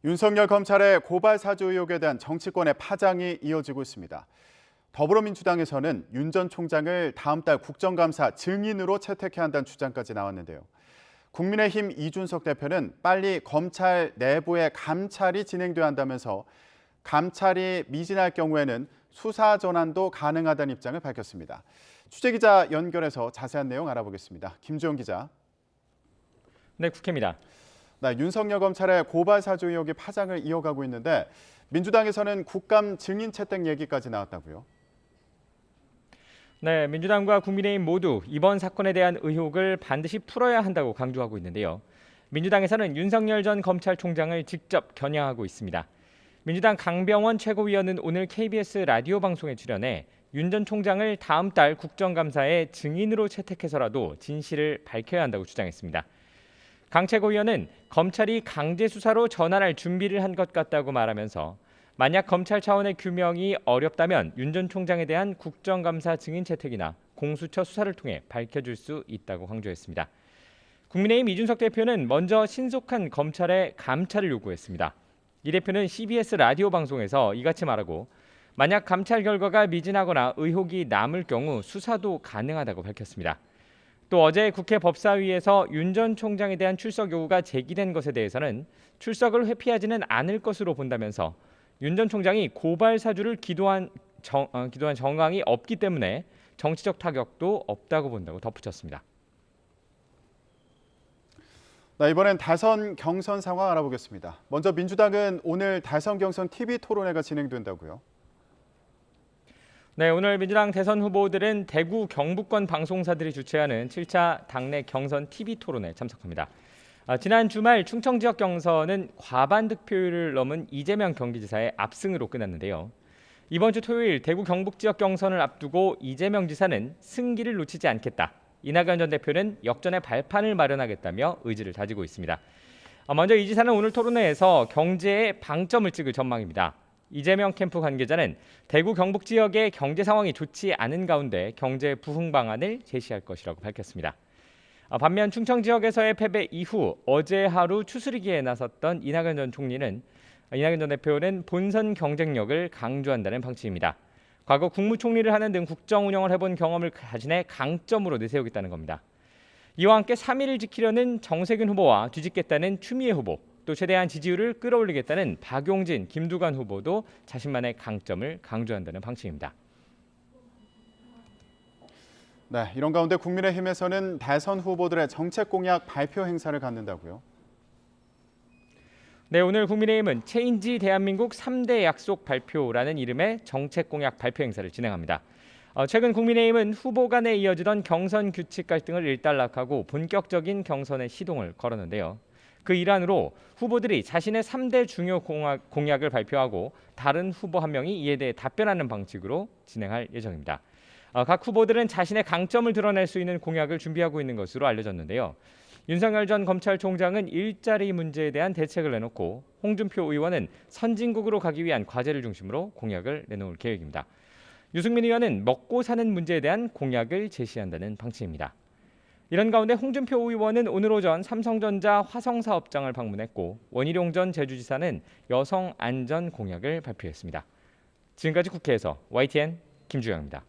윤석열 검찰의 고발 사주 의혹에 대한 정치권의 파장이 이어지고 있습니다. 더불어민주당에서는 윤 전 총장을 다음 달 국정감사 증인으로 채택해야 한다는 주장까지 나왔는데요. 국민의힘 이준석 대표는 빨리 검찰 내부의 감찰이 진행돼야 한다면서 감찰이 미진할 경우에는 수사 전환도 가능하다는 입장을 밝혔습니다. 취재기자 연결해서 자세한 내용 알아보겠습니다. 김주영 기자. 네, 국회입니다. 네, 윤석열 검찰의 고발 사주 의혹이 파장을 이어가고 있는데 민주당에서는 국감 증인 채택 얘기까지 나왔다고요. 네, 민주당과 국민의힘 모두 이번 사건에 대한 의혹을 반드시 풀어야 한다고 강조하고 있는데요. 민주당에서는 윤석열 전 검찰총장을 직접 겨냥하고 있습니다. 민주당 강병원 최고위원은 오늘 KBS 라디오 방송에 출연해 윤 전 총장을 다음 달 국정감사에 증인으로 채택해서라도 진실을 밝혀야 한다고 주장했습니다. 강 최고위원은 검찰이 강제 수사로 전환할 준비를 한 것 같다고 말하면서 만약 검찰 차원의 규명이 어렵다면 윤 전 총장에 대한 국정감사 증인 채택이나 공수처 수사를 통해 밝혀줄 수 있다고 강조했습니다. 국민의힘 이준석 대표는 먼저 신속한 검찰의 감찰을 요구했습니다. 이 대표는 CBS 라디오 방송에서 이같이 말하고 만약 감찰 결과가 미진하거나 의혹이 남을 경우 수사도 가능하다고 밝혔습니다. 또 어제 국회 법사위에서 윤 전 총장에 대한 출석 요구가 제기된 것에 대해서는 출석을 회피하지는 않을 것으로 본다면서 윤 전 총장이 고발 사주를 기도한 정황이 없기 때문에 정치적 타격도 없다고 본다고 덧붙였습니다. 네, 이번엔 대선 경선 상황 알아보겠습니다. 먼저 민주당은 오늘 대선 경선 TV 토론회가 진행된다고요. 네, 오늘 민주당 대선 후보들은 대구 경북권 방송사들이 주최하는 7차 당내 경선 TV 토론에 참석합니다. 지난 주말 충청 지역 경선은 과반 득표율을 넘은 이재명 경기지사의 압승으로 끝났는데요. 이번 주 토요일 대구 경북 지역 경선을 앞두고 이재명 지사는 승기를 놓치지 않겠다. 이낙연 전 대표는 역전의 발판을 마련하겠다며 의지를 다지고 있습니다. 먼저 이 지사는 오늘 토론회에서 경제에 방점을 찍을 전망입니다. 이재명 캠프 관계자는 대구 경북 지역의 경제 상황이 좋지 않은 가운데 경제 부흥 방안을 제시할 것이라고 밝혔습니다. 반면 충청 지역에서의 패배 이후 어제 하루 추스리기에 나섰던 이낙연 전 대표는 본선 경쟁력을 강조한다는 방침입니다. 과거 국무총리를 하는 등 국정 운영을 해본 경험을 자신의 강점으로 내세우겠다는 겁니다. 이와 함께 3위를 지키려는 정세균 후보와 뒤집겠다는 추미애 후보, 또 최대한 지지율을 끌어올리겠다는 박용진, 김두관 후보도 자신만의 강점을 강조한다는 방침입니다. 네, 이런 가운데 국민의힘에서는 대선 후보들의 정책 공약 발표 행사를 갖는다고요. 네, 오늘 국민의힘은 체인지 대한민국 3대 약속 발표라는 이름의 정책 공약 발표 행사를 진행합니다. 최근 국민의힘은 후보 간에 이어지던 경선 규칙 갈등을 일단락하고 본격적인 경선의 시동을 걸었는데요. 그 일환으로 후보들이 자신의 3대 중요 공약을 발표하고 다른 후보 한 명이 이에 대해 답변하는 방식으로 진행할 예정입니다. 각 후보들은 자신의 강점을 드러낼 수 있는 공약을 준비하고 있는 것으로 알려졌는데요. 윤석열 전 검찰총장은 일자리 문제에 대한 대책을 내놓고 홍준표 의원은 선진국으로 가기 위한 과제를 중심으로 공약을 내놓을 계획입니다. 유승민 의원은 먹고 사는 문제에 대한 공약을 제시한다는 방침입니다. 이런 가운데 홍준표 의원은 오늘 오전 삼성전자 화성사업장을 방문했고 원희룡 전 제주지사는 여성 안전 공약을 발표했습니다. 지금까지 국회에서 YTN 김주영입니다.